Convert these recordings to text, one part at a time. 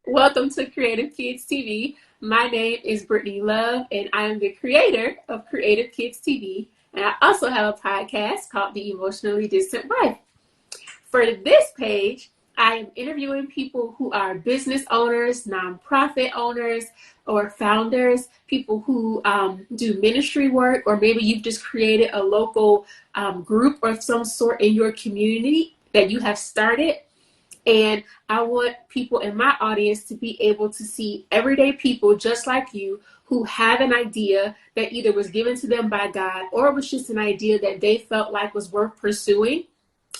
Welcome to Creative Kids TV. My name is Brittany Love, and I am the creator of Creative Kids TV. And I also have a podcast called The Emotionally Distant Wife. For this page, I am interviewing people who are business owners, nonprofit owners, or founders, people who do ministry work, or maybe you've just created a local group of some sort in your community that you have started. And I want people in my audience to be able to see everyday people just like you who have an idea that either was given to them by God or was just an idea that they felt like was worth pursuing.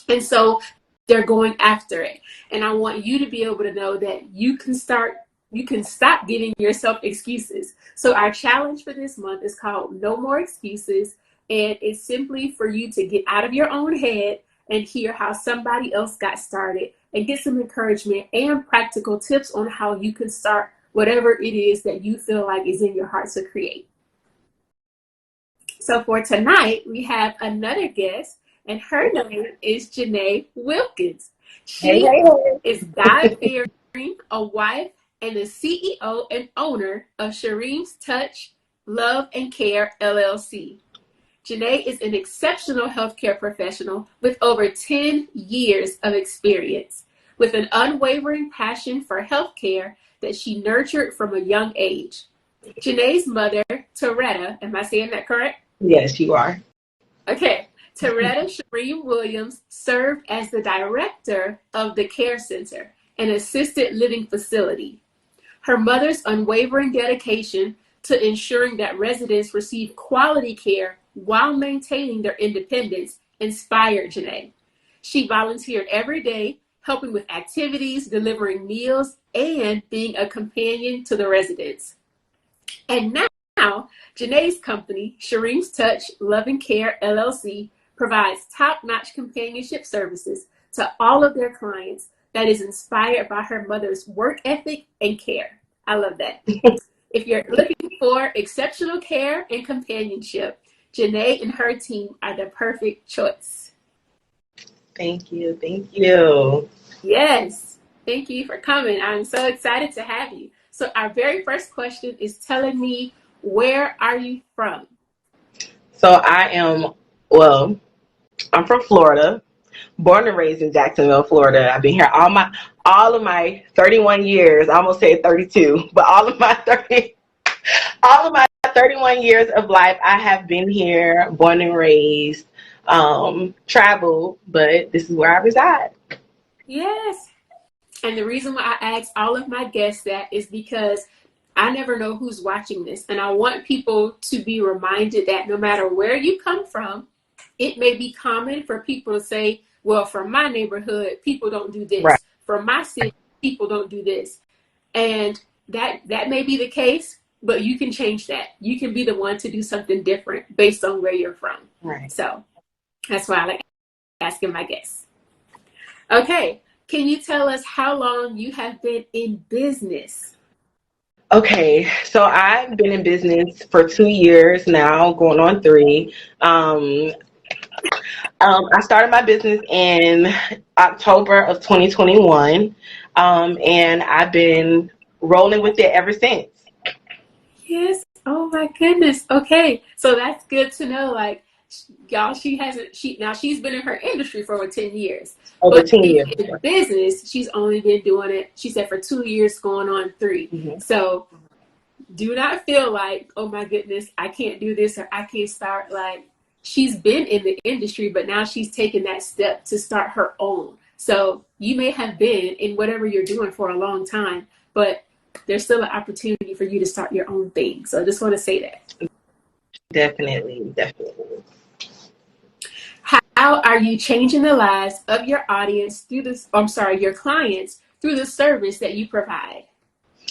And so they're going after it. And I want you to be able to know that you can stop giving yourself excuses. So our challenge for this month is called No More Excuses. And it's simply for you to get out of your own head and hear how somebody else got started and get some encouragement and practical tips on how you can start whatever it is that you feel like is in your heart to create. So for tonight, we have another guest, and her name is Jannai Wilkins. She is God-fearing, a wife, and the CEO and owner of Shareem's Touch, Love, and Care LLC. Jannai is an exceptional healthcare professional with over 10 years of experience, with an unwavering passion for healthcare that she nurtured from a young age. Jannai's mother, Teretta, am I saying that correct? Yes, you are. Okay. Teretta Shareem Williams served as the director of the Care Center, an assisted living facility. Her mother's unwavering dedication to ensuring that residents receive quality care while maintaining their independence inspired Jannai. She volunteered every day, helping with activities, delivering meals, and being a companion to the residents. And now, Jannai's company, Shareem's Touch, Love and Care LLC, provides top-notch companionship services to all of their clients that is inspired by her mother's work ethic and care. I love that. If you're looking for exceptional care and companionship, Jannai and her team are the perfect choice. Thank you. Thank you. Yes. Thank you for coming. I'm so excited to have you. So our very first question is telling me, where are you from? So I'm from Florida, born and raised in Jacksonville, Florida. I've been here all of my 31 years. I almost said 32, but all of my 31 years of life, I have been here, born and raised, traveled, but this is where I reside. Yes. And the reason why I ask all of my guests that is because I never know who's watching this. And I want people to be reminded that no matter where you come from, it may be common for people to say, well, from my neighborhood, people don't do this. Right. From my city, people don't do this. And that may be the case, but you can change that. You can be the one to do something different based on where you're from. Right. So that's why I like asking my guests. Okay. Can you tell us how long you have been in business? Okay, so I've been in business for 2 years now, going on 3. I started my business in October of 2021, and I've been rolling with it ever since. Yes. Oh my goodness. Okay. So that's good to know. Like, y'all, she's been in her industry for over 10 years. Over 10 years. In business, she's only been doing it, she said, for 2 years, going on 3. Mm-hmm. So do not feel like, oh my goodness, I can't do this or I can't start. Like, she's been in the industry, but now she's taken that step to start her own. So you may have been in whatever you're doing for a long time, but there's still an opportunity for you to start your own thing. So I just want to say that. Definitely. How are you changing the lives of your audience your clients through the service that you provide?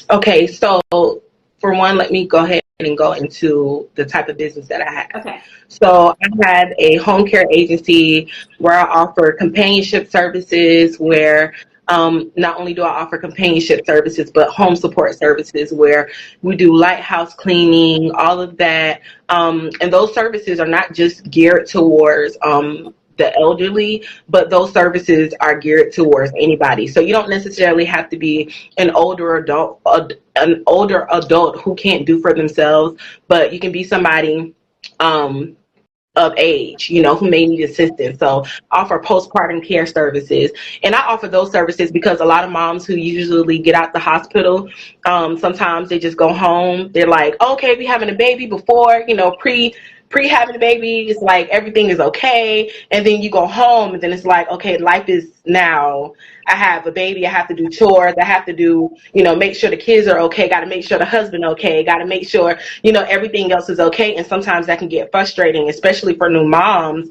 Okay, so for one, let me go ahead and go into the type of business that I have. Okay. So I had a home care agency where I offer companionship services, where not only do I offer companionship services, but home support services where we do lighthouse cleaning, all of that. And those services are not just geared towards the elderly, but those services are geared towards anybody. So you don't necessarily have to be an older adult who can't do for themselves, but you can be somebody um, of age, who may need assistance. So I offer postpartum care services, and I offer those services because a lot of moms who usually get out the hospital, sometimes they just go home. They're like, okay, we having a baby before, pre having a baby, it's like everything is okay, and then you go home, and then it's like, okay, life is now. I have a baby, I have to do chores, I have to do, make sure the kids are okay, got to make sure the husband okay, got to make sure, everything else is okay. And sometimes that can get frustrating, especially for new moms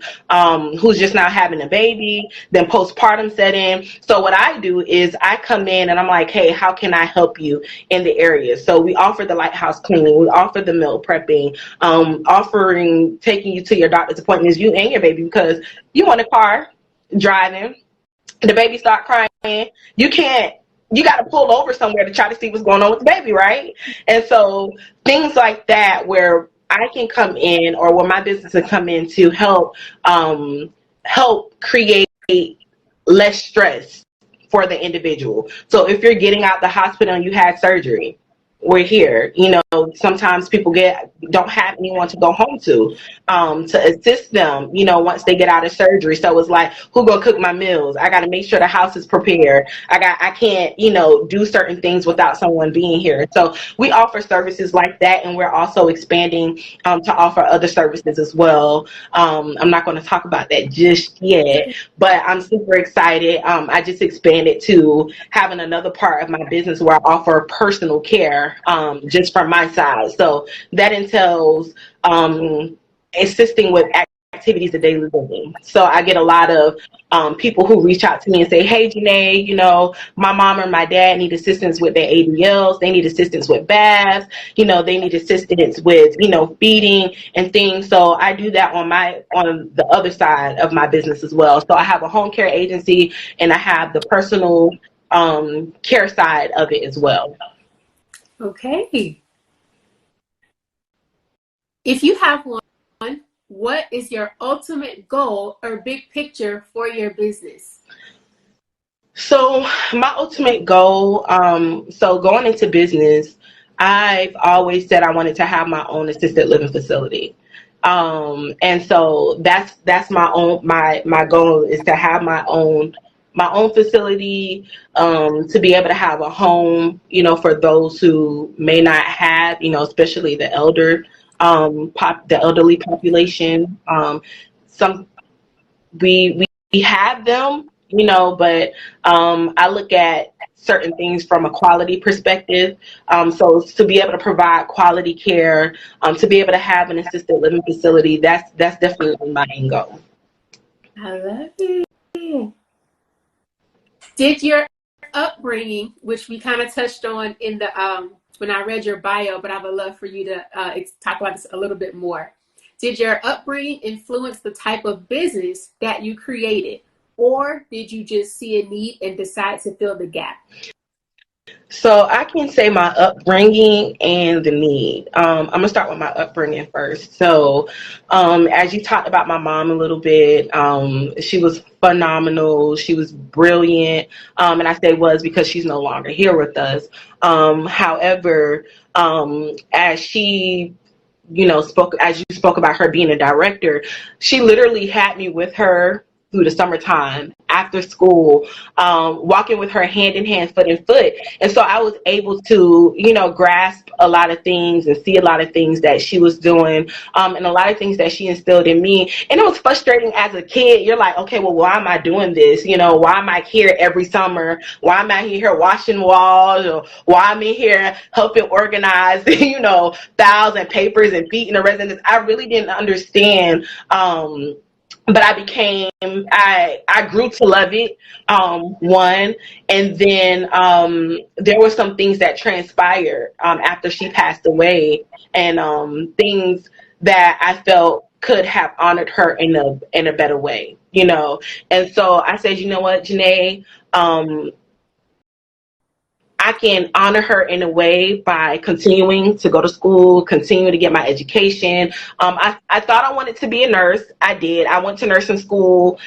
who's just now having a baby, then postpartum set in. So what I do is I come in and I'm like, hey, how can I help you in the area? So we offer the lighthouse cleaning, we offer the meal prepping, offering taking you to your doctor's appointments, you and your baby, because you want a car driving, the baby start crying, you got to pull over somewhere to try to see what's going on with the baby, right? And so things like that, where I can come in, or where my business can come in to help create less stress for the individual. So if you're getting out the hospital and you had surgery, we're here. Sometimes people don't have anyone to go home to assist them, once they get out of surgery. So it's like, who gonna cook my meals? I got to make sure the house is prepared. I can't, do certain things without someone being here. So we offer services like that, and we're also expanding to offer other services as well. I'm not going to talk about that just yet, but I'm super excited. I just expanded to having another part of my business where I offer personal care, just from my side. So that entails assisting with activities of daily living. So I get a lot of people who reach out to me and say, hey, Jannai, my mom or my dad need assistance with their ADLs. They need assistance with baths. They need assistance with, feeding and things. So I do that on the other side of my business as well. So I have a home care agency, and I have the personal care side of it as well. Okay. If you have one, what is your ultimate goal or big picture for your business? So my ultimate goal, so going into business, I've always said I wanted to have my own assisted living facility. And so that's my goal, is to have my own facility, to be able to have a home, for those who may not have, especially the the elderly population. Some we have them, but I look at certain things from a quality perspective. So to be able to provide quality care, to be able to have an assisted living facility, that's definitely my end goal. I love it. Did your upbringing, which we kind of touched on in the when I read your bio, but I would love for you to talk about this a little bit more. Did your upbringing influence the type of business that you created, or did you just see a need and decide to fill the gap? So I can say my upbringing and the need. I'm gonna start with my upbringing first. So, as you talked about my mom a little bit, she was phenomenal. She was brilliant, and I say was because she's no longer here with us. However, as she as you spoke about her being a director, she literally had me with her through the summertime, after school, walking with her hand in hand, foot in foot. And so I was able to, grasp a lot of things and see a lot of things that she was doing, and a lot of things that she instilled in me. And it was frustrating as a kid. You're like, okay, well, why am I doing this? Why am I here every summer? Why am I here washing walls? Or why am I here helping organize, files and papers and feeding the residents? I really didn't understand. But I grew to love it, one, and then there were some things that transpired after she passed away, and things that I felt could have honored her in a better way, And so I said, you know what, Jannai, I can honor her in a way by continuing to go to school, continue to get my education. I thought I wanted to be a nurse. I did. I went to nursing school.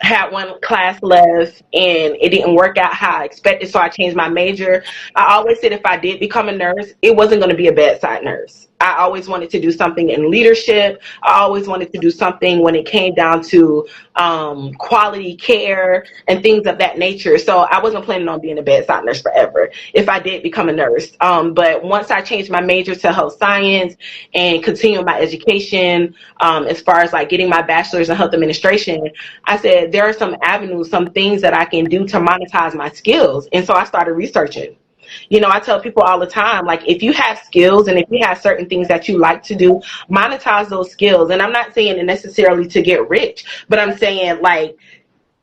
Had one class left and it didn't work out how I expected, so I changed my major. I always said if I did become a nurse, it wasn't going to be a bedside nurse. I always wanted to do something in leadership. I always wanted to do something when it came down to quality care and things of that nature. So I wasn't planning on being a bedside nurse forever if I did become a nurse. But once I changed my major to health science and continued my education, as far as like getting my bachelor's in health administration, I said there are some avenues, some things that I can do to monetize my skills. And so I started researching. You know, I tell people all the time, like, if you have skills and if you have certain things that you like to do, monetize those skills. And I'm not saying it necessarily to get rich, but I'm saying, like,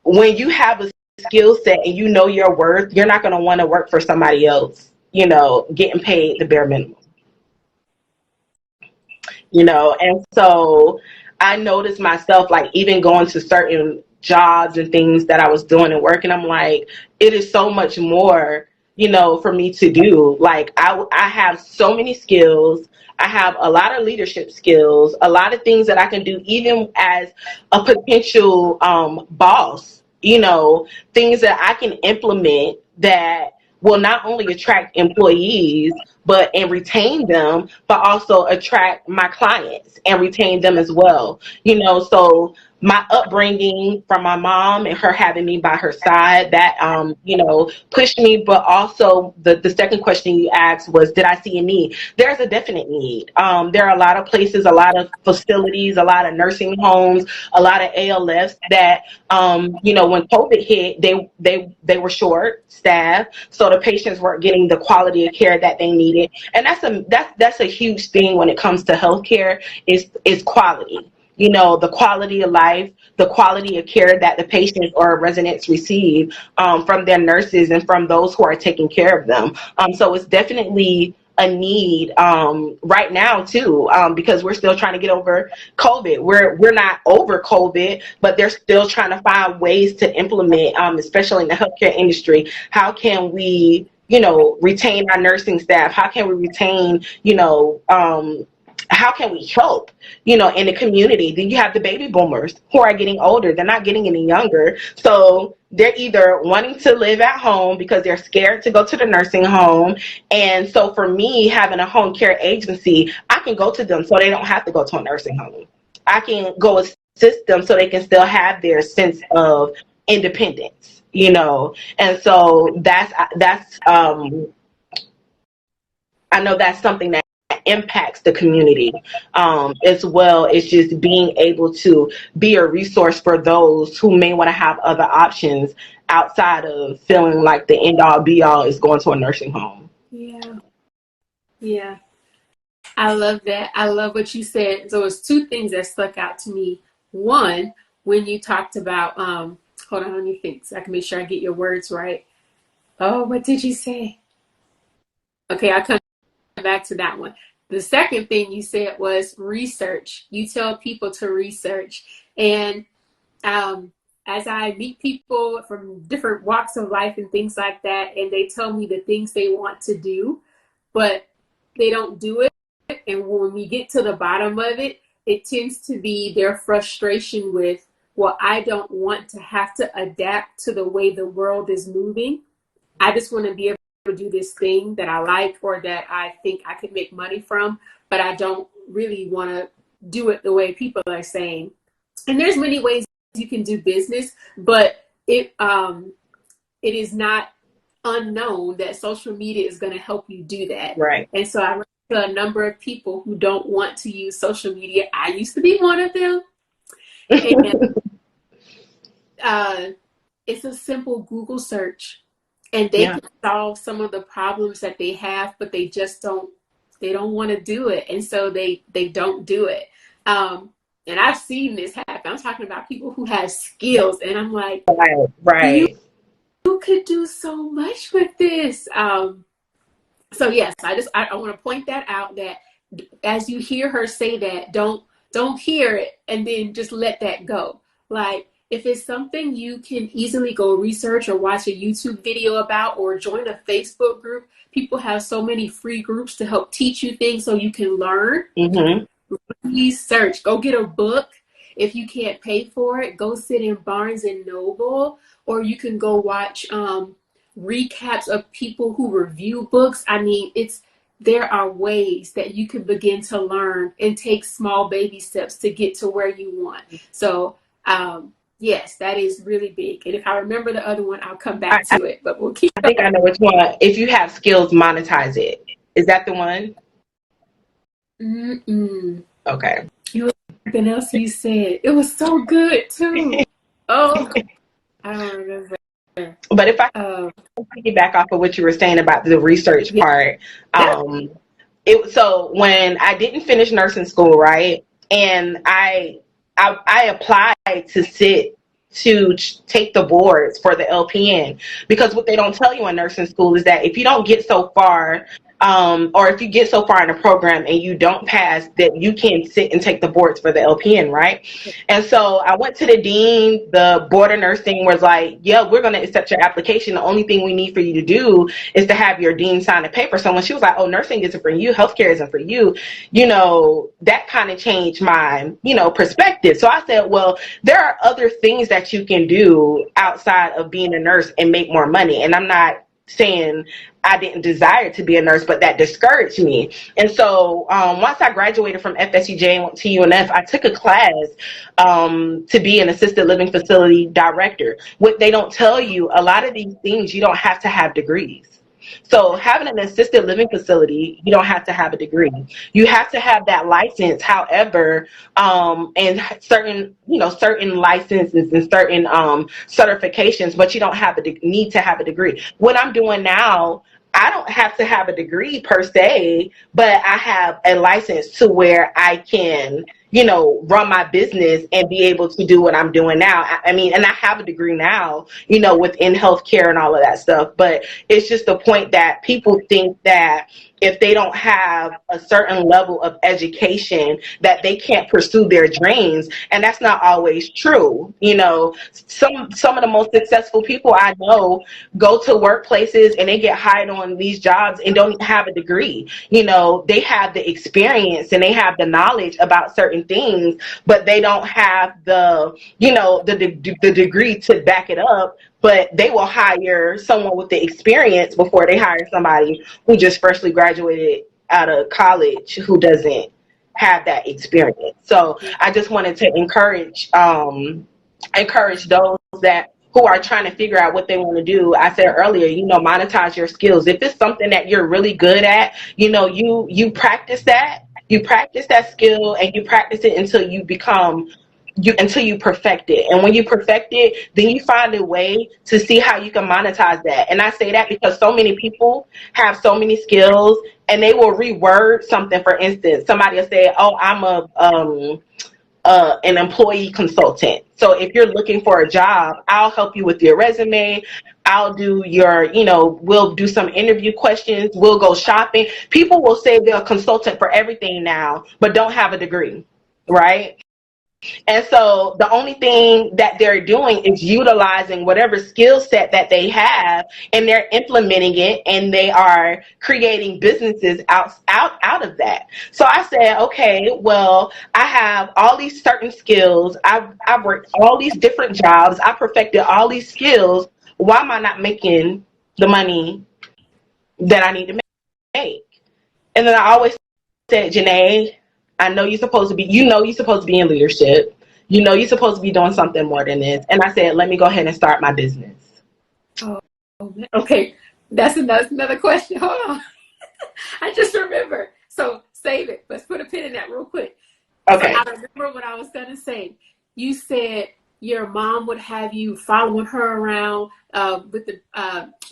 when you have a skill set and you know your worth, you're not going to want to work for somebody else, you know, getting paid the bare minimum. You know, and so I noticed myself, like, even going to certain jobs and things that I was doing and working, I'm like, it is so much more, you know, for me to do. Like, I have so many skills. I have a lot of leadership skills, a lot of things that I can do, even as a potential boss, you know, things that I can implement that will not only attract employees but and retain them, but also attract my clients and retain them as well. You know, so my upbringing from my mom and her having me by her side, that you know, pushed me. But also the second question you asked was, did I see a need? There's a definite need. There are a lot of places, a lot of facilities, a lot of nursing homes, a lot of ALFs that you know, when COVID hit, they were short staffed, so the patients weren't getting the quality of care that they needed. And that's a huge thing when it comes to healthcare, is quality. You know, the quality of life, the quality of care that the patients or residents receive from their nurses and from those who are taking care of them. So it's definitely a need right now too, because we're still trying to get over COVID. We're not over COVID, but they're still trying to find ways to implement, especially in the healthcare industry. How can we, you know, retain our nursing staff? How can we retain, you know, how can we help, you know, in the community? Then you have the baby boomers who are getting older. They're not getting any younger. So they're either wanting to live at home because they're scared to go to the nursing home. And so for me, having a home care agency, I can go to them so they don't have to go to a nursing home. I can go assist them so they can still have their sense of independence, you know. And so that's I know that's something that impacts the community as well. It's just being able to be a resource for those who may want to have other options outside of feeling like the end all be all is going to a nursing home. Yeah. Yeah. I love that. I love what you said. So it's two things that stuck out to me. One, when you talked about, hold on, let me think so I can make sure I get your words right. Oh, what did you say? Okay, I'll come back to that one. The second thing you said was research. You tell people to research. And as I meet people from different walks of life and things like that, and they tell me the things they want to do, but they don't do it. And when we get to the bottom of it, it tends to be their frustration with, well, I don't want to have to adapt to the way the world is moving. I just want to be able to do this thing that I like or that I think I could make money from, but I don't really want to do it the way people are saying. And there's many ways you can do business, but it is not unknown that social media is going to help you do that. Right. And so I run into a number of people who don't want to use social media. I used to be one of them. And it's a simple Google search, and they can solve some of the problems that they have, but they just don't want to do it. And so they don't do it. And I've seen this happen. I'm talking about people who have skills, and I'm like, right. You could do so much with this. So yes, I want to point that out, that as you hear her say that, don't hear it and then just let that go. Like, if it's something you can easily go research or watch a YouTube video about or join a Facebook group, people have so many free groups to help teach you things so you can learn. Mm-hmm. Research, go get a book. If you can't pay for it, go sit in Barnes and Noble, or you can go watch recaps of people who review books. I mean, there are ways that you can begin to learn and take small baby steps to get to where you want. So, yes, that is really big. And if I remember the other one, I'll come back to it, but we'll keep I think I know which one. If you have skills, monetize it. Is that the one? Mm-mm. Okay. It was something else you said. It was so good too. Oh, I don't remember. But if I piggyback off of what you were saying about the research part, so when I didn't finish nursing school, right, and I applied to take the boards for the LPN, because what they don't tell you in nursing school is that if you don't get so far, or if you get so far in a program and you don't pass, that you can sit and take the boards for the LPN, right? And so I went to the dean. The board of nursing was like, yeah, we're going to accept your application. The only thing we need for you to do is to have your dean sign a paper. So when she was like, oh, nursing isn't for you, healthcare isn't for you, that kind of changed my, perspective. So I said, well, there are other things that you can do outside of being a nurse and make more money. And I'm not saying I didn't desire to be a nurse, but that discouraged me. And so once I graduated from FSUJ and went to UNF, I took a class to be an assisted living facility director. What they don't tell you, a lot of these things, you don't have to have degrees. So having an assisted living facility, you don't have to have a degree. You have to have that license. However, and certain licenses and certain certifications, but you don't need to have a degree. What I'm doing now, I don't have to have a degree per se, but I have a license to where I can, run my business and be able to do what I'm doing now. I mean, and I have a degree now, within healthcare and all of that stuff. But it's just the point that people think that if they don't have a certain level of education, that they can't pursue their dreams. And that's not always true. Some of the most successful people I know go to workplaces and they get hired on these jobs and don't have a degree. They have the experience and they have the knowledge about certain things, but they don't have the degree to back it up. But they will hire someone with the experience before they hire somebody who just freshly graduated out of college who doesn't have that experience. So I just wanted to encourage those who are trying to figure out what they want to do. I said earlier, monetize your skills. If it's something that you're really good at, you practice that. You practice that skill and you practice it until you perfect it. And when you perfect it, then you find a way to see how you can monetize that. And I say that because so many people have so many skills and they will reword something. For instance, somebody will say, oh, I'm an employee consultant. So if you're looking for a job, I'll help you with your resume. I'll do we'll do some interview questions. We'll go shopping. People will say they're a consultant for everything now, but don't have a degree, right? And so the only thing that they're doing is utilizing whatever skill set that they have, and they're implementing it, and they are creating businesses out of that. So I said, okay, well, I have all these certain skills. I've worked all these different jobs. I perfected all these skills. Why am I not making the money that I need to make? And then I always said, Jannai, I know you're supposed to be in leadership. You're supposed to be doing something more than this. And I said, let me go ahead and start my business. Oh, okay. That's another question. Hold on. I just remember. So save it. Let's put a pin in that real quick. Okay. So I remember what I was going to say. You said your mom would have you following her around with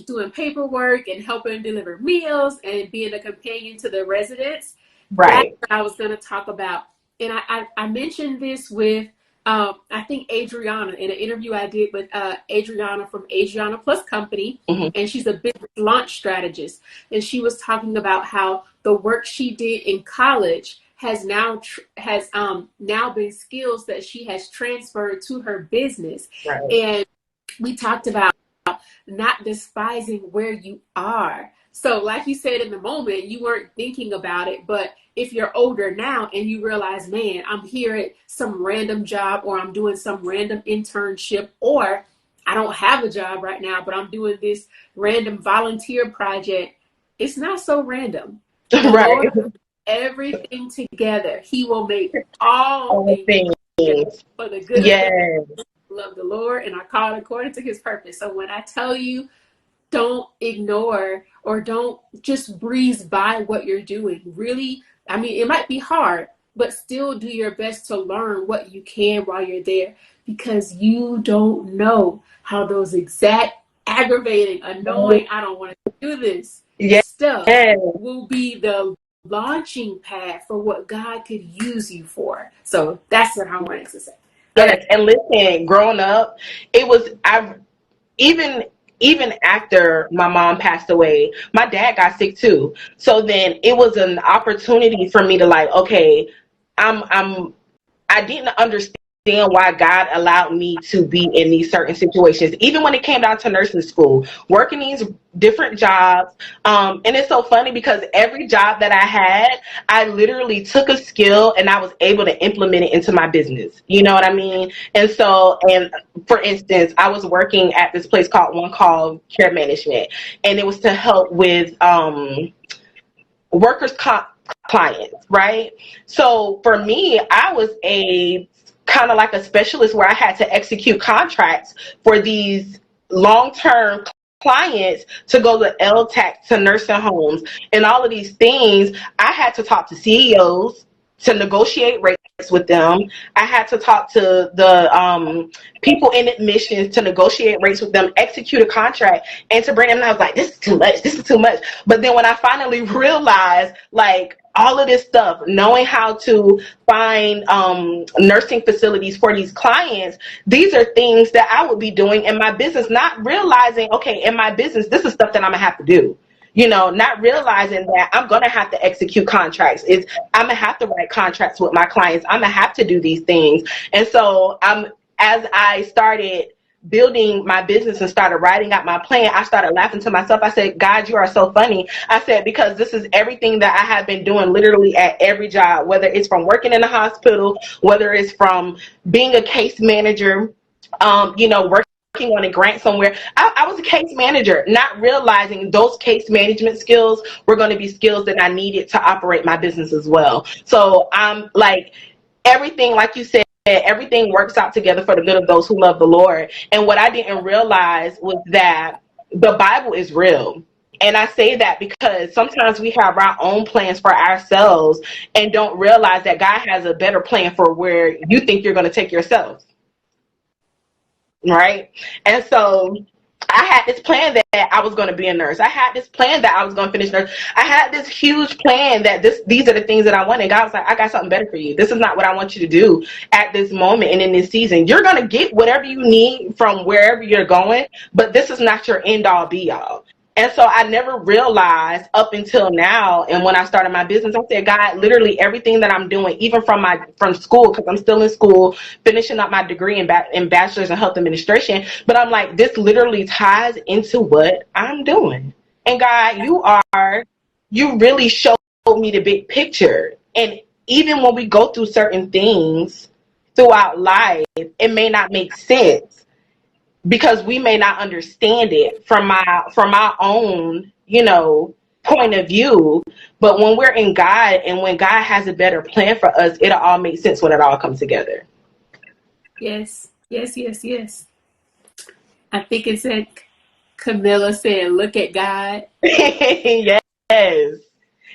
doing paperwork and helping deliver meals and being a companion to the residents. Right. That's what I was going to talk about. And I mentioned this with, I think, Adriana in an interview I did with Adriana from Adriana Plus Company. Mm-hmm. And she's a business launch strategist. And she was talking about how the work she did in college has now been skills that she has transferred to her business. Right. And we talked about not despising where you are. So like you said, in the moment, you weren't thinking about it, but if you're older now and you realize, man, I'm here at some random job, or I'm doing some random internship, or I don't have a job right now, but I'm doing this random volunteer project, it's not so random. The Right. Lord will put everything together. He will make all All the things things. for the good of Yes. them who love the Lord and are called according to his purpose. So when I tell you, don't ignore or don't just breeze by what you're doing. Really, I mean, it might be hard, but still do your best to learn what you can while you're there, because you don't know how those exact aggravating, annoying, I don't want to do this Yes. stuff will be the launching pad for what God could use you for. So that's what I wanted to say. Yes. And listen, growing up, even after my mom passed away, my dad got sick too. So then it was an opportunity for me to like, okay, I didn't understand why God allowed me to be in these certain situations, even when it came down to nursing school, working these different jobs. And it's so funny because every job that I had, I literally took a skill and I was able to implement it into my business. You know what I mean? And so, and for instance, I was working at this place called Care Management, and it was to help with workers' comp clients, right? So for me, I was a kind of like a specialist where I had to execute contracts for these long-term clients to go to LTAC, to nursing homes, and all of these things. I had to talk to CEOs to negotiate rates with them. I had to talk to the people in admissions to negotiate rates with them, execute a contract, and to bring them. And I was like, this is too much. This is too much. But then when I finally realized, like, all of this stuff, knowing how to find nursing facilities for these clients, these are things that I would be doing in my business, not realizing, okay, in my business, this is stuff that I'm going to have to do. You know, not realizing that I'm going to have to execute contracts. I'm going to have to write contracts with my clients. I'm going to have to do these things. And so as I started building my business and started writing out my plan, I started laughing to myself. I said, God, you are so funny. I said, because this is everything that I have been doing literally at every job, whether it's from working in a hospital, whether it's from being a case manager, working on a grant somewhere. I was a case manager, not realizing those case management skills were going to be skills that I needed to operate my business as well. So I'm like, everything, like you said, everything works out together for the good of those who love the Lord. And what I didn't realize was that the Bible is real. And I say that because sometimes we have our own plans for ourselves and don't realize that God has a better plan for where you think you're going to take yourself. Right? And so I had this plan that I was going to be a nurse. I had this plan that I was going to finish nurse. I had this huge plan that these are the things that I wanted. God was like, I got something better for you. This is not what I want you to do at this moment and in this season. You're going to get whatever you need from wherever you're going, but this is not your end all be all. And so I never realized up until now, and when I started my business, I said, God, literally everything that I'm doing, even from school, because I'm still in school, finishing up my degree in bachelor's in health administration, but I'm like, this literally ties into what I'm doing. And God, you really showed me the big picture. And even when we go through certain things throughout life, it may not make sense, because we may not understand it from our own, point of view. But when we're in God and when God has a better plan for us, it'll all make sense when it all comes together. Yes. I think it's like Camilla said, look at God. Yes.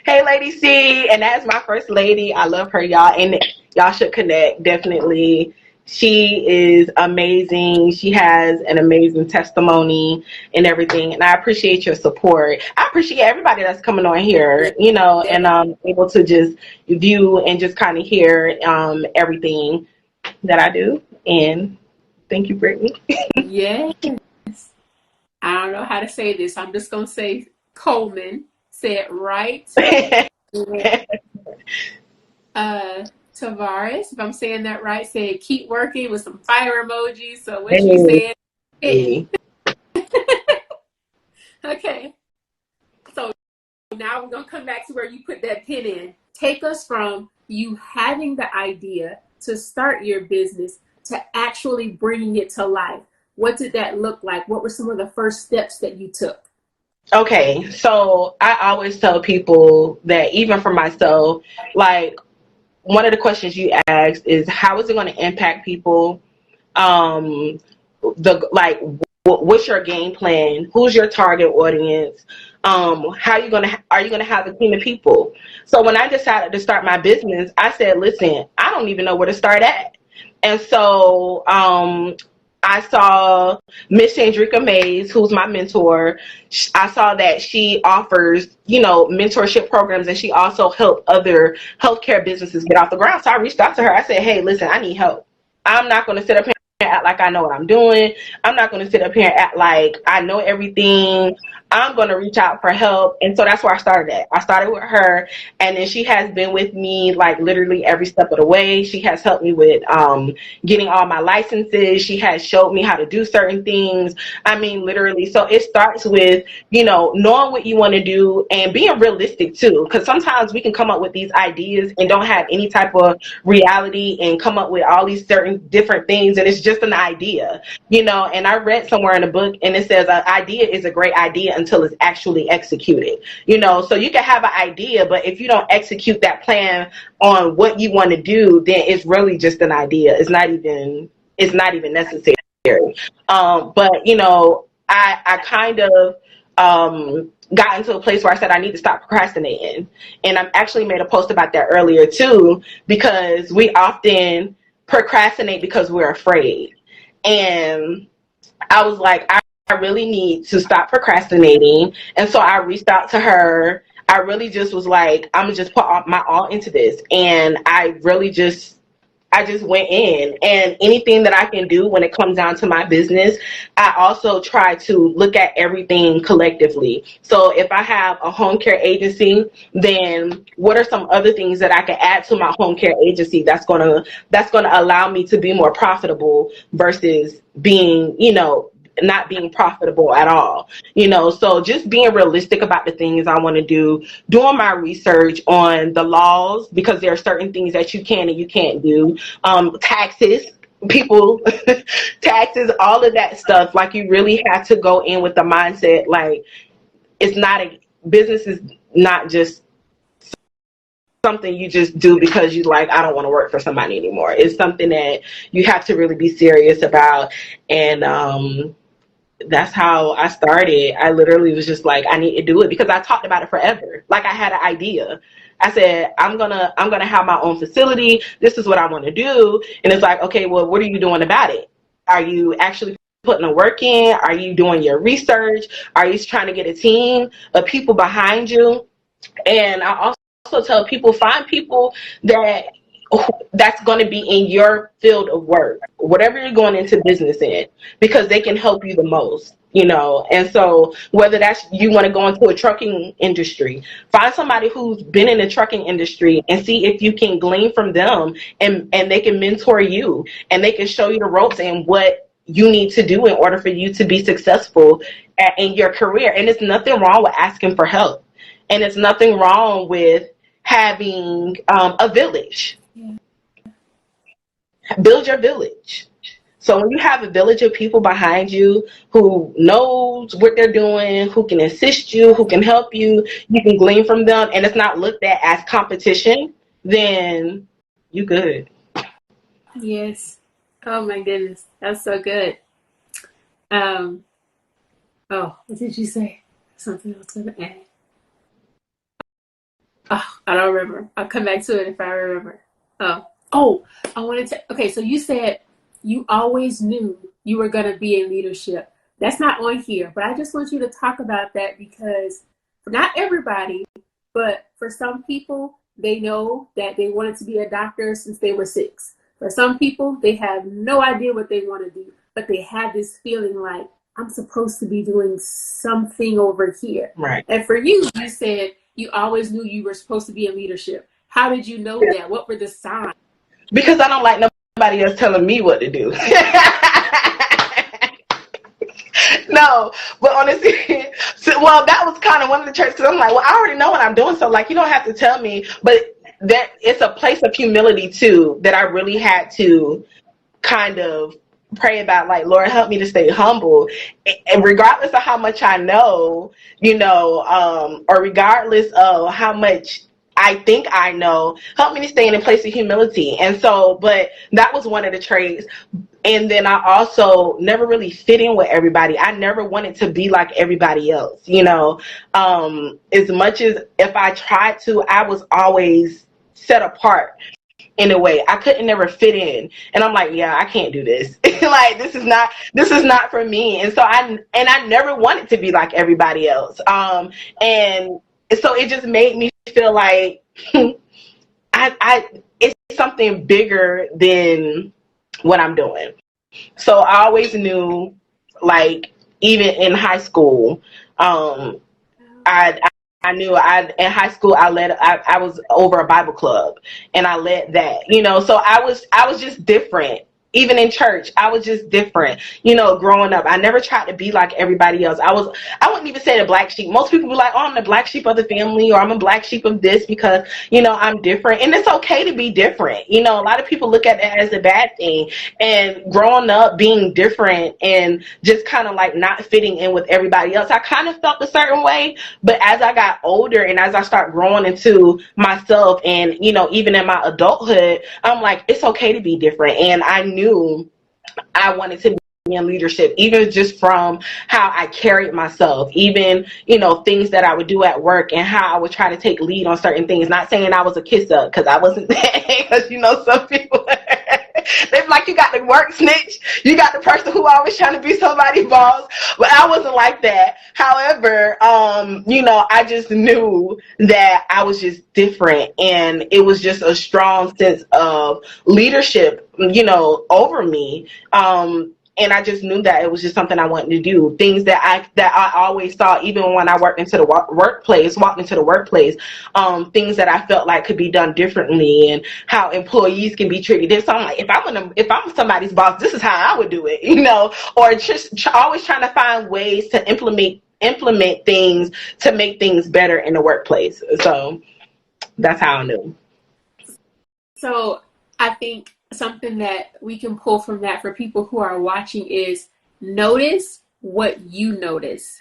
Hey, Lady C, and that's my first lady. I love her, y'all, and y'all should connect, definitely. She is amazing. She has an amazing testimony and everything. And I appreciate your support. I appreciate everybody that's coming on here, and able to just view and just kind of hear everything that I do. And thank you, Brittany. Yes. I don't know how to say this. I'm just going to say Coleman said right. Tavares, if I'm saying that right, said keep working with some fire emojis. So what you Hey. said, yeah. Okay. So now we're gonna come back to where you put that pin in. Take us from you having the idea to start your business to actually bringing it to life. What did that look like? What were some of the first steps that you took? Okay, so I always tell people that even for myself, like one of the questions you asked is how is it going to impact people? Um, the like, what's your game plan? Who's your target audience? How are you gonna have a team of people? So when I decided to start my business, I said, listen, I don't even know where to start at. And so I saw Miss Chandrika Mays, who's my mentor. I saw that she offers, mentorship programs, and she also helped other healthcare businesses get off the ground. So I reached out to her. I said, hey, listen, I need help. I'm not going to sit up here and act like I know what I'm doing. I'm not going to sit up here and act like I know everything. I'm going to reach out for help. And so that's where I started at. I started with her, and then she has been with me like literally every step of the way. She has helped me with getting all my licenses. She has showed me how to do certain things. I mean, literally. So it starts with, knowing what you want to do and being realistic too. Because sometimes we can come up with these ideas and don't have any type of reality and come up with all these certain different things. And it's just an idea, and I read somewhere in a book and it says an idea is a great idea until it's actually executed, so you can have an idea, but if you don't execute that plan on what you want to do, then it's really just an idea. It's not even necessary. But I kind of got into a place where I said I need to stop procrastinating, and I actually made a post about that earlier too, because we often procrastinate because we're afraid. And I was like, I really need to stop procrastinating. And so I reached out to her. I really just was like, I'm gonna just put my all into this. And I just went in, and anything that I can do when it comes down to my business, I also try to look at everything collectively. So if I have a home care agency, then what are some other things that I can add to my home care agency that's gonna allow me to be more profitable versus being, not being profitable at all. So just being realistic about the things I want to do, doing my research on the laws, because there are certain things that you can and you can't do. Taxes, people, taxes, all of that stuff. Like, you really have to go in with the mindset, like, business is not just something you just do because you like, I don't want to work for somebody anymore. It's something that you have to really be serious about. And that's how I started. I literally was just like, I need to do it because I talked about it forever. Like, I had an idea. I said, I'm gonna have my own facility. This is what I want to do. And it's like, okay, well, what are you doing about it? Are you actually putting the work in? Are you doing your research? Are you trying to get a team of people behind you? And I also tell people, find people that's going to be in your field of work, whatever you're going into business in, because they can help you the most. And so whether that's you want to go into a trucking industry, find somebody who's been in the trucking industry and see if you can glean from them, and they can mentor you, and they can show you the ropes and what you need to do in order for you to be successful in your career. And it's nothing wrong with asking for help, and it's nothing wrong with having a village. Yeah. Build your village. So when you have a village of people behind you who knows what they're doing, who can assist you, who can help you, you can glean from them, and it's not looked at as competition, then you good. Yes. Oh my goodness. That's so good. Um, oh, what did you say? Something I was gonna add. Oh, I don't remember. I'll come back to it if I remember. Oh, I wanted to. Okay, so you said you always knew you were going to be in leadership. That's not on here, but I just want you to talk about that because for not everybody, but for some people, they know that they wanted to be a doctor since they were 6. For some people, they have no idea what they want to do, but they have this feeling like, I'm supposed to be doing something over here. Right. And for you, you said you always knew you were supposed to be in leadership. How did you know that? What were the signs? Because I don't like nobody else telling me what to do. No, but honestly, so, well, that was kind of one of the traits, because I'm like, well, I already know what I'm doing, so like, you don't have to tell me. But that it's a place of humility too that I really had to kind of pray about, like, Lord, help me to stay humble, and regardless of how much I know, or regardless of how much I think I know, help me to stay in a place of humility. And so, but that was one of the traits. And then I also never really fit in with everybody. I never wanted to be like everybody else, as much as if I tried to, I was always set apart in a way. I couldn't never fit in. And I'm like, yeah, I can't do this. Like, this is not for me. And so I never wanted to be like everybody else. And so it just made me feel like it's something bigger than what I'm doing. So I always knew, like, even in high school, I knew in high school I was over a Bible club, and I led that, so I was just different. Even in church, I was just different, growing up. I never tried to be like everybody else. I wouldn't even say the black sheep. Most people be like, oh, I'm the black sheep of the family, or I'm a black sheep of this, because, I'm different. And it's okay to be different. A lot of people look at that as a bad thing. And growing up being different and just kind of like not fitting in with everybody else, I kind of felt a certain way. But as I got older and as I start growing into myself and, even in my adulthood, I'm like, it's okay to be different. And I knew I wanted to be in leadership, even just from how I carried myself, even, things that I would do at work and how I would try to take lead on certain things. Not saying I was a kiss up, because I wasn't that, because, some people, they're like, you got the work snitch, you got the person who always trying to be somebody's boss. But I wasn't like that. However, I just knew that I was just different, and it was just a strong sense of leadership, over me. And I just knew that it was just something I wanted to do. Things that I always saw, even when I walked into the workplace, things that I felt like could be done differently, and how employees can be treated. So I'm like, if I'm somebody's boss, this is how I would do it, or just always trying to find ways to implement things to make things better in the workplace. So that's how I knew. So I think something that we can pull from that for people who are watching is notice what you notice.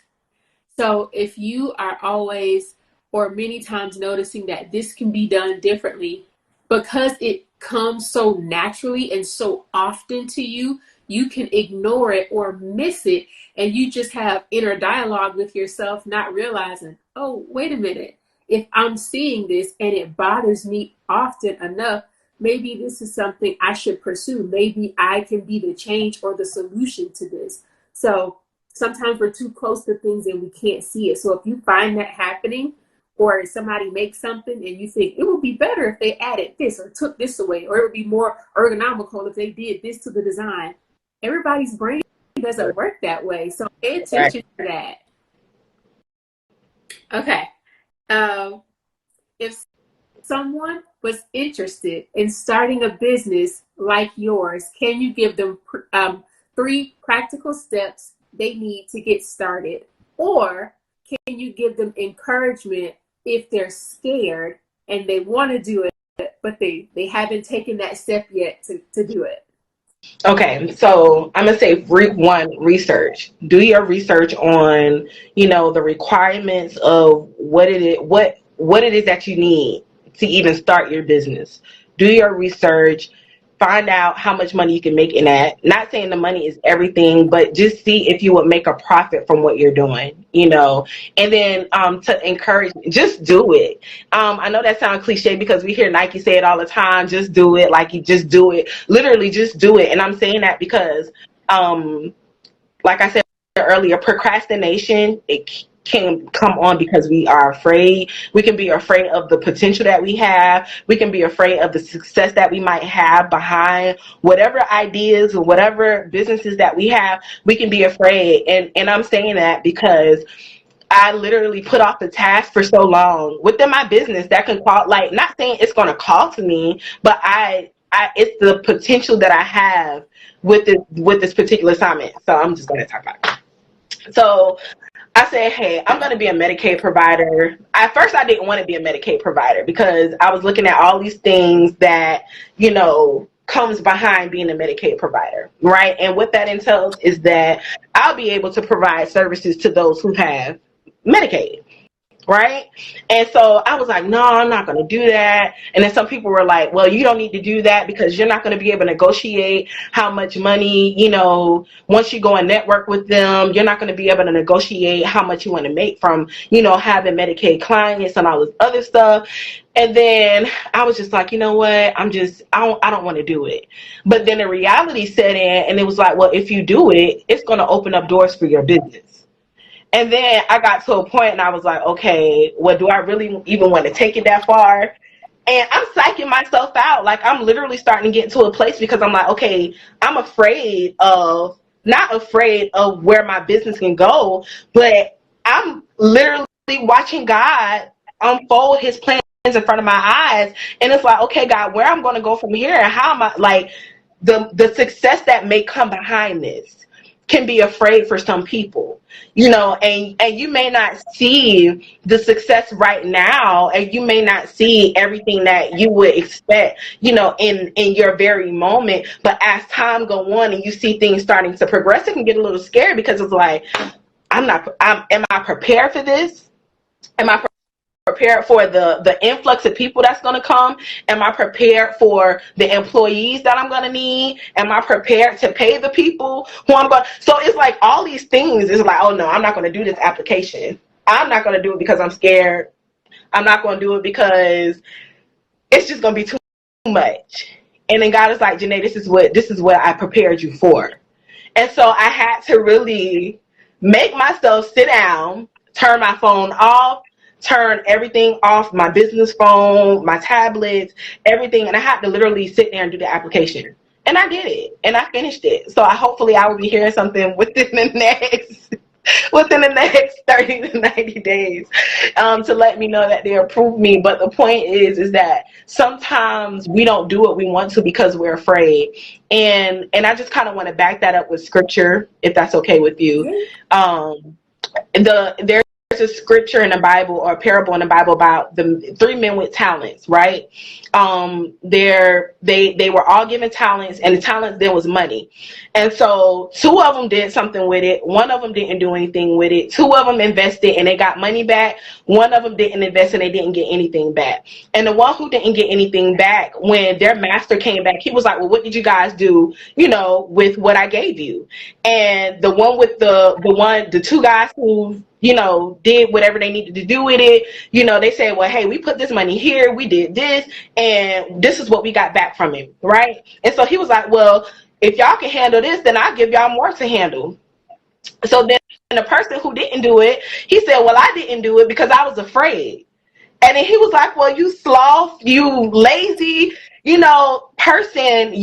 So if you are always or many times noticing that this can be done differently, because it comes so naturally and so often to you, you can ignore it or miss it, and you just have inner dialogue with yourself, not realizing, oh, wait a minute, if I'm seeing this and it bothers me often enough, maybe this is something I should pursue. Maybe I can be the change or the solution to this. So sometimes we're too close to things and we can't see it. So if you find that happening, or somebody makes something and you think it would be better if they added this or took this away, or it would be more ergonomical if they did this to the design. Everybody's brain doesn't work that way. So pay attention to that. Okay. If someone was interested in starting a business like yours, can you give them 3 practical steps they need to get started? Or can you give them encouragement if they're scared and they want to do it, but they haven't taken that step yet to do it? Okay, so I'm gonna say research. Do your research on, the requirements of what it is that you need to even start your business. Do your research. Find out how much money you can make in that. Not saying the money is everything, but just see if you would make a profit from what you're doing, And then to encourage, just do it. I know that sounds cliche because we hear Nike say it all the time. Just do it. Like, you just do it. Literally, just do it. And I'm saying that because, like I said earlier, procrastination, it can come on because we are afraid. We can be afraid of the potential that we have. We can be afraid of the success that we might have behind whatever ideas or whatever businesses that we have. We can be afraid. And I'm saying that because I literally put off the task for so long within my business that can call, like, not saying it's going to cost me, but it's the potential that I have with this particular assignment. So I'm just going to talk about it. So I said, hey, I'm going to be a Medicaid provider. At first, I didn't want to be a Medicaid provider because I was looking at all these things that, comes behind being a Medicaid provider, right? And what that entails is that I'll be able to provide services to those who have Medicaid. Right. And so I was like, no, I'm not going to do that. And then some people were like, well, you don't need to do that because you're not going to be able to negotiate how much money, once you go and network with them, you're not going to be able to negotiate how much you want to make from, having Medicaid clients and all this other stuff. And then I was just like, you know what? I don't want to do it. But then the reality set in and it was like, well, if you do it, it's going to open up doors for your business. And then I got to a point and I was like, okay, well, do I really even want to take it that far? And I'm psyching myself out. Like, I'm literally starting to get to a place because I'm like, okay, I'm not afraid of where my business can go, but I'm literally watching God unfold his plans in front of my eyes. And it's like, okay, God, where I'm going to go from here and how am I, like, the success that may come behind this can be afraid for some people, and you may not see the success right now, and you may not see everything that you would expect, in your very moment. But as time go on and you see things starting to progress, it can get a little scary because it's like, am I prepared for this? Am I prepared for the influx of people that's going to come? Am I prepared for the employees that I'm going to need? Am I prepared to pay the people who I'm going to? So it's like all these things is like, oh no, I'm not going to do this application. I'm not going to do it because I'm scared. I'm not going to do it because it's just going to be too much. And then God is like, Jannai, this is what I prepared you for. And so I had to really make myself sit down, turn my phone off, turn everything off, my business phone, my tablets, everything. And I had to literally sit there and do the application. And I did it. And I finished it. So hopefully I will be hearing something within the next 30 to 90 days to let me know that they approved me. But the point is that sometimes we don't do what we want to because we're afraid. And I just kind of want to back that up with scripture, if that's okay with you. There's a scripture in the Bible or a parable in the Bible about the 3 men with talents, right? They were all given talents, and the talents there was money. And so 2 of them did something with it. 1 of them didn't do anything with it. 2 of them invested and they got money back. 1 of them didn't invest and they didn't get anything back. And the one who didn't get anything back, when their master came back, he was like, well, what did you guys do, with what I gave you? And the one with the 2 guys who did whatever they needed to do with it. They said, well, hey, we put this money here, we did this, and this is what we got back from him, right? And so he was like, well, if y'all can handle this, then I'll give y'all more to handle. So then the person who didn't do it, he said, well, I didn't do it because I was afraid. And then he was like, well, you sloth, you lazy, person,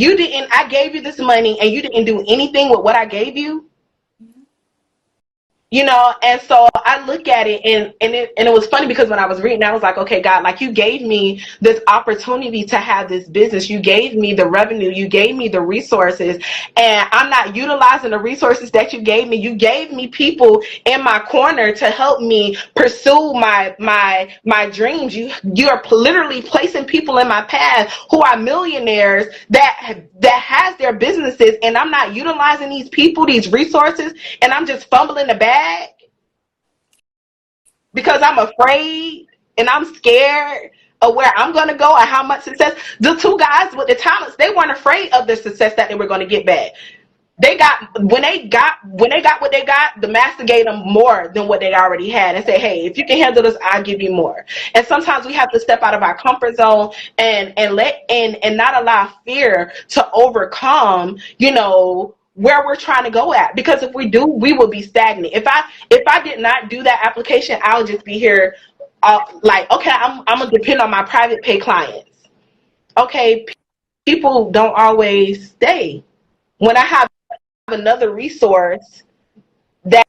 I gave you this money and you didn't do anything with what I gave you. And so I look at it and it was funny because when I was reading, I was like, okay, God, like you gave me this opportunity to have this business. You gave me the revenue. You gave me the resources, and I'm not utilizing the resources that you gave me. You gave me people in my corner to help me pursue my dreams. You are literally placing people in my path who are millionaires that has their businesses, and I'm not utilizing these people, these resources, and I'm just fumbling the bag because I'm afraid and I'm scared of where I'm going to go and how much success. The 2 guys with the talents, they weren't afraid of the success that they were going to get back. When they got what they got, the master gave them more than what they already had and said, hey, if you can handle this, I'll give you more. And sometimes we have to step out of our comfort zone and not allow fear to overcome, where we're trying to go at, because if we do, we will be stagnant. If I did not do that application, I'll just be here like, okay, I'm gonna depend on my private pay clients. Okay, people don't always stay. When I have another resource that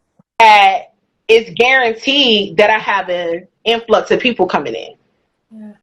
it's guaranteed that I have an influx of people coming in. Yeah.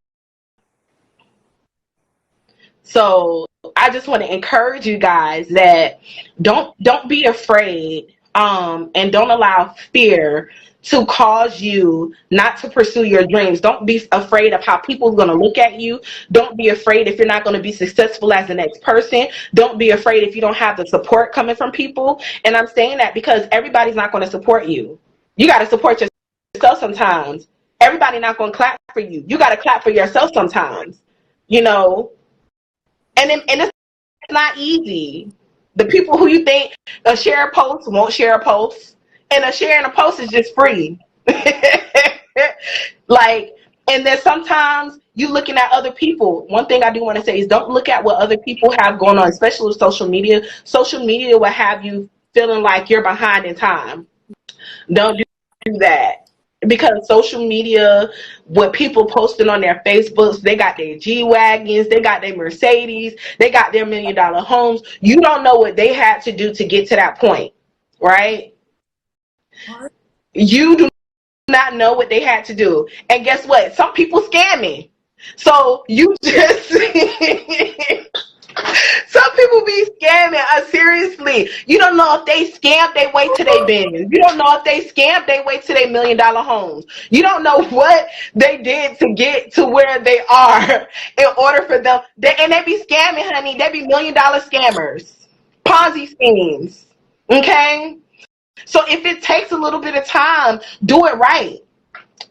So I just want to encourage you guys that don't be afraid, and don't allow fear to cause you not to pursue your dreams. Don't be afraid of how people are going to look at you. Don't be afraid if you're not going to be successful as the next person. Don't be afraid if you don't have the support coming from people. And I'm saying that because everybody's not going to support you. You got to support yourself sometimes. Everybody's not going to clap for you. You got to clap for yourself sometimes, you know. And it's not easy. The people who you think share a post won't share a post. And sharing a post is just free. Like, and then sometimes you looking at other people. One thing I do want to say is don't look at what other people have going on, especially with social media. Social media will have you feeling like you're behind in time. Don't do that. Because social media, what people posting on their Facebooks, they got their G-Wagons, they got their Mercedes, they got their $1 million homes. You don't know what they had to do to get to that point, right? You do not know what they had to do. And guess what? Some people scam me. So you just some people be scamming. Seriously, you don't know if they scammed their way to their business. You don't know if they scammed their way to their $1 million homes. You don't know what they did to get to where they are in order for them. And they be scamming, honey. They be $1 million scammers, Ponzi schemes. Okay. So if it takes a little bit of time, do it right.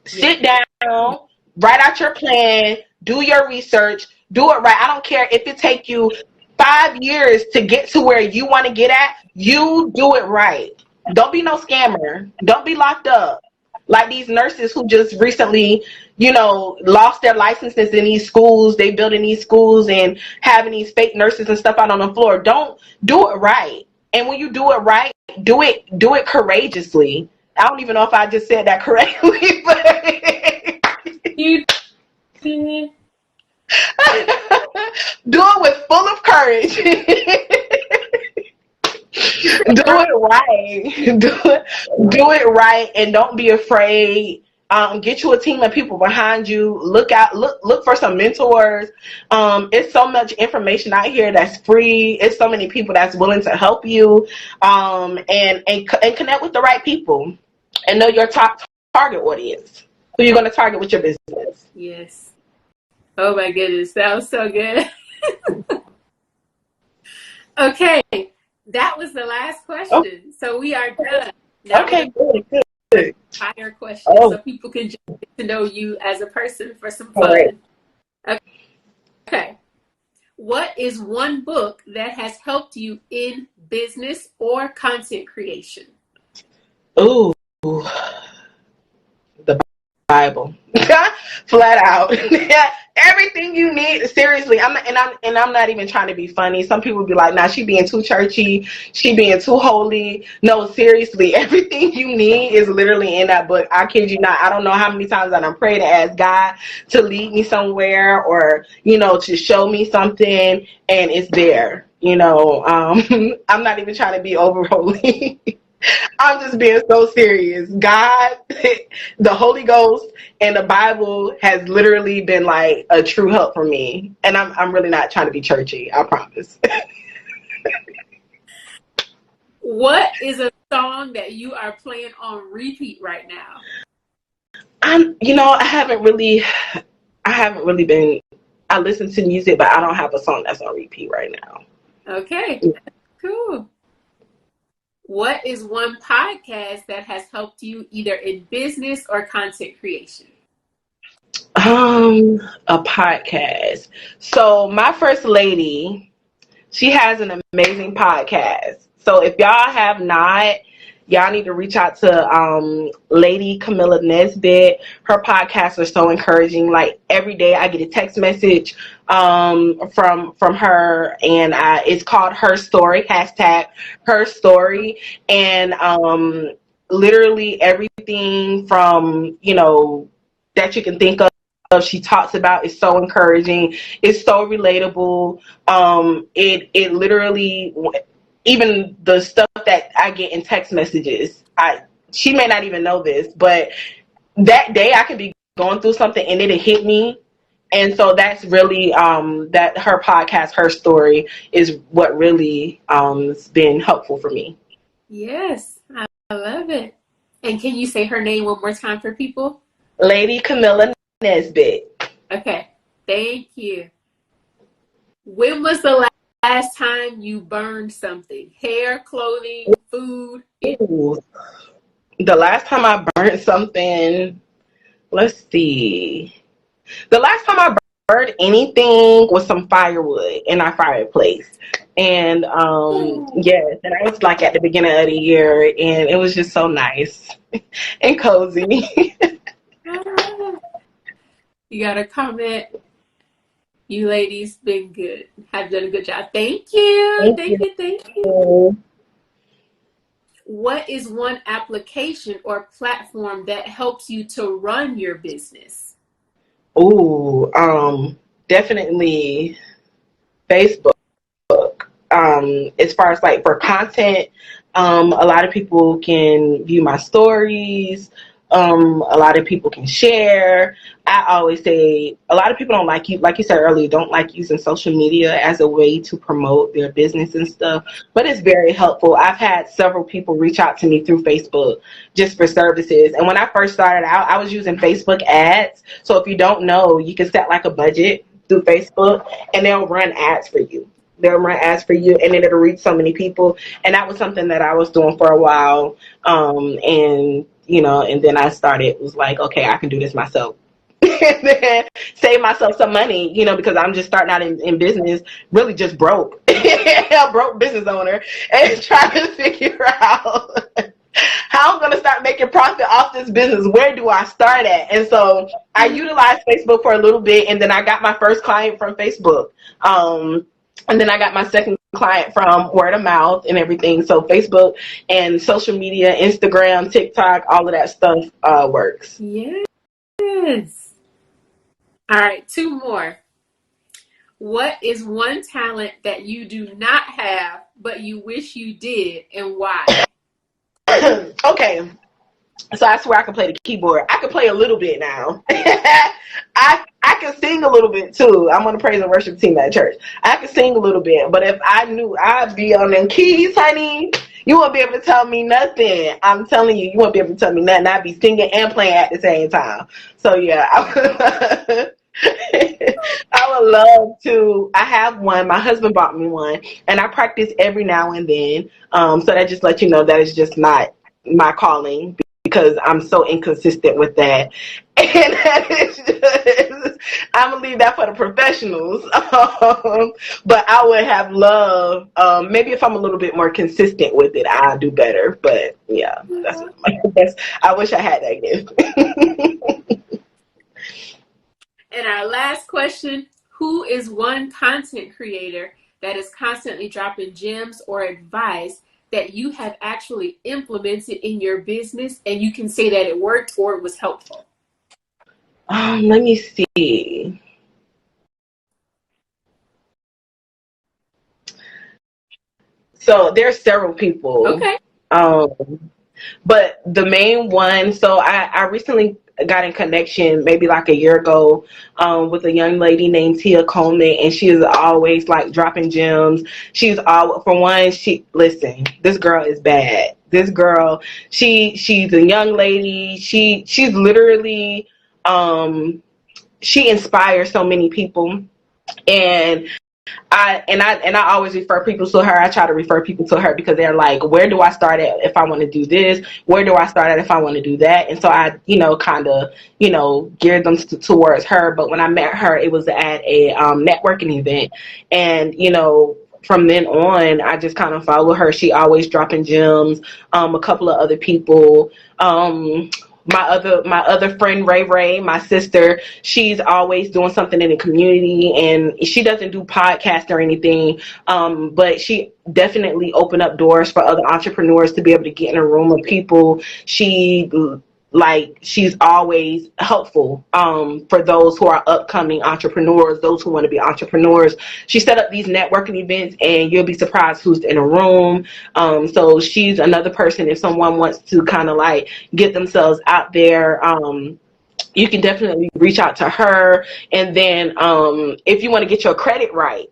Sit down, write out your plan, do your research, do it right. I don't care if it take you 5 years to get to where you want to get at. You do it right. Don't be no scammer. Don't be locked up like these nurses who just recently, lost their licenses in these schools. They building these schools and having these fake nurses and stuff out on the floor. Don't do it right. And when you do it right, do it courageously. I don't even know if I just said that correctly, but You did. do it with full of courage. Do it right. Do it right, and don't be afraid. Get you a team of people behind you. Look for some mentors. It's so much information out here that's free. It's so many people that's willing to help you. And connect with the right people, and know your top target audience. Who you're going to target with your business. Yes. Oh my goodness, that was so good. Okay, that was the last question. So we are done. Now Okay, good. Higher questions so people can just get to know you as a person for some fun. Right. Okay. What is one book that has helped you in business or content creation? Ooh, the Bible. Flat out. Everything you need. Seriously, I'm not even trying to be funny. Some people be like, nah, she being too churchy, she being too holy. No, seriously, everything you need is literally in that book. I kid you not. I don't know how many times I done prayed to ask God to lead me somewhere or, to show me something, and it's there. I'm not even trying to be over holy. I'm just being so serious. God, the Holy Ghost, and the Bible has literally been like a true help for me. And I'm really not trying to be churchy, I promise. What is a song that you are playing on repeat right now? I haven't really been, I listen to music, but I don't have a song that's on repeat right now. Okay, cool. What is one podcast that has helped you either in business or content creation? A podcast. So my first lady, she has an amazing podcast. So if y'all have not, y'all need to reach out to Lady Camilla Nesbitt. Her podcasts are so encouraging. Like every day I get a text message from her, and it's called Her Story, #Her Story. And literally everything from, that you can think of, she talks about is so encouraging. It's so relatable. It literally, even the stuff that I get in text messages, she may not even know this, but that day I could be going through something and it'll hit me. And so that's really that her podcast, her story, is what really has been helpful for me. Yes, I love it. And can you say her name one more time for people? Lady Camilla Nesbitt. Okay, thank you. When was the last time you burned something? Hair, clothing, food? Ooh. The last time I burned something, let's see. The last time I burned anything was some firewood in our fireplace. And yes, and I was like at the beginning of the year, and it was just so nice and cozy. You got a comment? You ladies been good. Have done a good job. Thank you. Thank you. What is one application or platform that helps you to run your business? Ooh, definitely Facebook. As far as like for content, a lot of people can view my stories. A lot of people can share. I always say a lot of people don't like you said earlier, don't like using social media as a way to promote their business and stuff, but it's very helpful. I've had several people reach out to me through Facebook just for services. And when I first started out, I was using Facebook ads. So if you don't know, you can set like a budget through Facebook and they'll run ads for you. They'll run ads for you, and then it'll reach so many people. And that was something that I was doing for a while. And then I was like, okay, I can do this myself. And then save myself some money, because I'm just starting out in business, really just broke. A broke business owner, and trying to figure out how I'm going to start making profit off this business. Where do I start at? And so I utilized Facebook for a little bit, and then I got my first client from Facebook. And then I got my second client from word of mouth and everything. So Facebook and social media, Instagram, TikTok, all of that stuff works. Yes. All right, two more. What is one talent that you do not have, but you wish you did, and why? Okay. So I swear I can play the keyboard. I can play a little bit now. I can sing a little bit too. I'm on the praise and worship team at church. I can sing a little bit, but if I knew I'd be on them keys, honey, you won't be able to tell me nothing. I'm telling you, you won't be able to tell me nothing. I'd be singing and playing at the same time. So yeah, I would love to. I have one. My husband bought me one, and I practice every now and then. So that just lets you know that it's just not my calling, because I'm so inconsistent with that. And that is just, I'm going to leave that for the professionals. But I would have loved, maybe if I'm a little bit more consistent with it, I'll do better. But yeah, that's my best. I wish I had that gift. And our last question, who is one content creator that is constantly dropping gems or advice that you have actually implemented in your business and you can say that it worked or it was helpful? Let me see. So there's several people. Okay. But the main one, so I recently got in connection maybe like a year ago with a young lady named Tia Coleman, and she is always like dropping gems. She's all, for one, listen, this girl is bad. This girl, she's a young lady. She's literally she inspires so many people. And I always refer people to her. I try to refer people to her because they're like, where do I start at if I want to do this? Where do I start at if I want to do that? And so I, kind of, geared them towards her. But when I met her, it was at a networking event. And, from then on, I just kind of follow her. She always dropping gems. A couple of other people. My other friend, Ray, my sister, she's always doing something in the community, and she doesn't do podcasts or anything, but she definitely opened up doors for other entrepreneurs to be able to get in a room of people. She like she's always helpful for those who are upcoming entrepreneurs, those who want to be entrepreneurs. She set up these networking events, and you'll be surprised who's in a room. So she's another person if someone wants to kind of like get themselves out there. You can definitely reach out to her. And then if you want to get your credit right,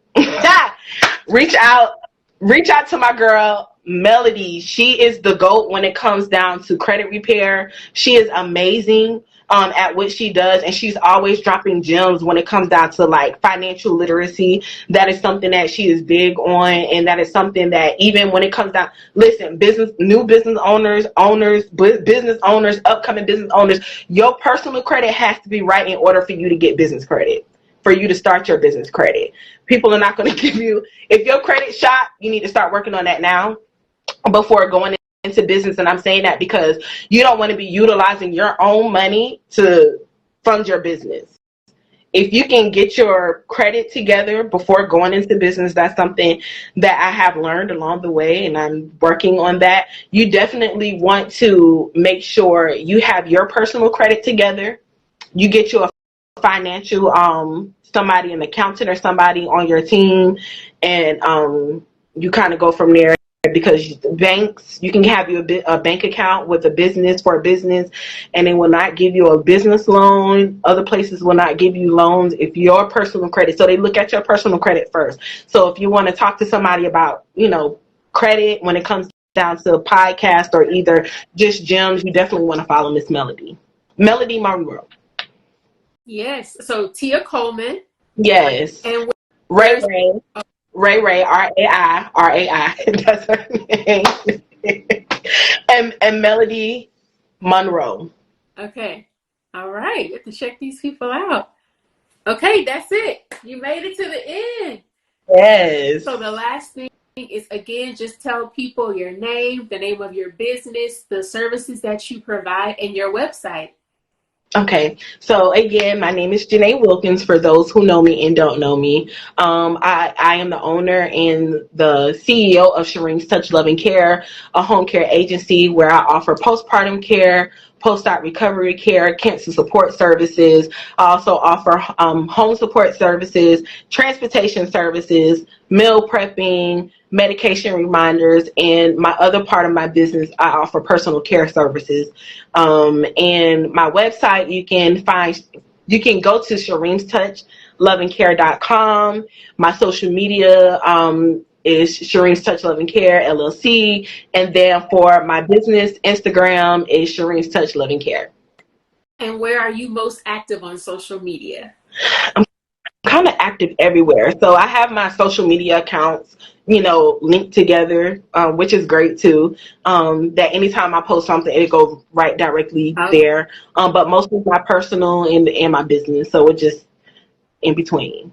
reach out to my girl Melody. She is the GOAT when it comes down to credit repair. She is amazing at what she does, and she's always dropping gems when it comes down to like financial literacy. That is something that she is big on, and that is something that even when it comes down, listen, new business owners, business owners, upcoming business owners, your personal credit has to be right in order for you to get business credit, for you to start your business credit. People are not going to give you, if your credit's shot, you need to start working on that now before going into business. And I'm saying that because you don't want to be utilizing your own money to fund your business. If you can get your credit together before going into business, that's something that I have learned along the way, and I'm working on that. You definitely want to make sure you have your personal credit together. You get you a financial somebody, an accountant or somebody on your team, and you kind of go from there, because banks, you can have a bank account with a business for a business, and they will not give you a business loan. Other places will not give you loans if your personal credit. So they look at your personal credit first. So if you want to talk to somebody about, credit when it comes down to a podcast or either just gems, you definitely want to follow Miss Melody Monroe. Yes. So Tia Coleman. Yes. And Ray, Rai. That's her name. and Melody Monroe. Okay. All right. You have to check these people out. Okay, that's it. You made it to the end. Yes. So the last thing is, again, just tell people your name, the name of your business, the services that you provide, and your website. Okay, so again, my name is Jannai Wilkins, for those who know me and don't know me. I am the owner and the CEO of Shareem's Touch Loving Care, a home care agency where I offer postpartum care, post-op recovery care, cancer support services. I also offer home support services, transportation services, meal prepping, medication reminders, and my other part of my business, I offer personal care services. And my website, you can go to ShareemsTouchLovingCare.com. My social media is Shareem's Touch Loving Care LLC, and then for my business, Instagram is Shareem's Touch Loving Care. And where are you most active on social media? I'm kind of active everywhere. So I have my social media accounts, linked together, which is great too. That anytime I post something, it goes right directly there. But mostly my personal and my business. So it's just in between.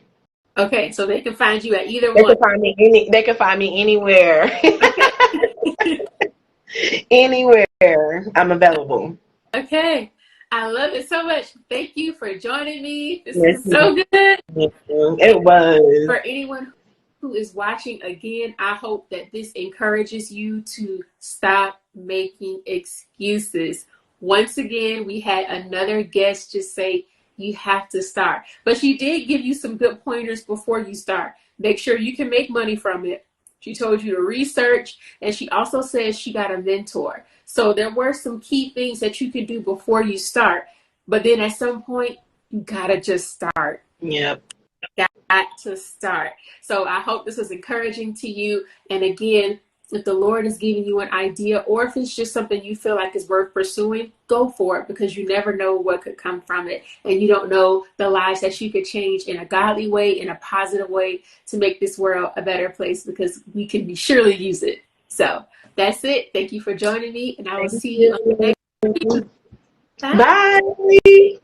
Okay, so they can find you at either one. They can find me anywhere. Okay. Anywhere I'm available. Okay. I love it so much. Thank you for joining me. This is so good. It was. For anyone who is watching, again, I hope that this encourages you to stop making excuses. Once again, we had another guest just say, you have to start. But she did give you some good pointers before you start. Make sure you can make money from it. She told you to research, and she also says she got a mentor. So there were some key things that you could do before you start. But then at some point, you gotta just start. Yep. Got to start. So I hope this was encouraging to you. And again, if the Lord is giving you an idea, or if it's just something you feel like is worth pursuing, go for it, because you never know what could come from it. And you don't know the lives that you could change in a godly way, in a positive way, to make this world a better place, because we can surely use it. So that's it. Thank you for joining me, and I will see you on the next video. Bye. Bye.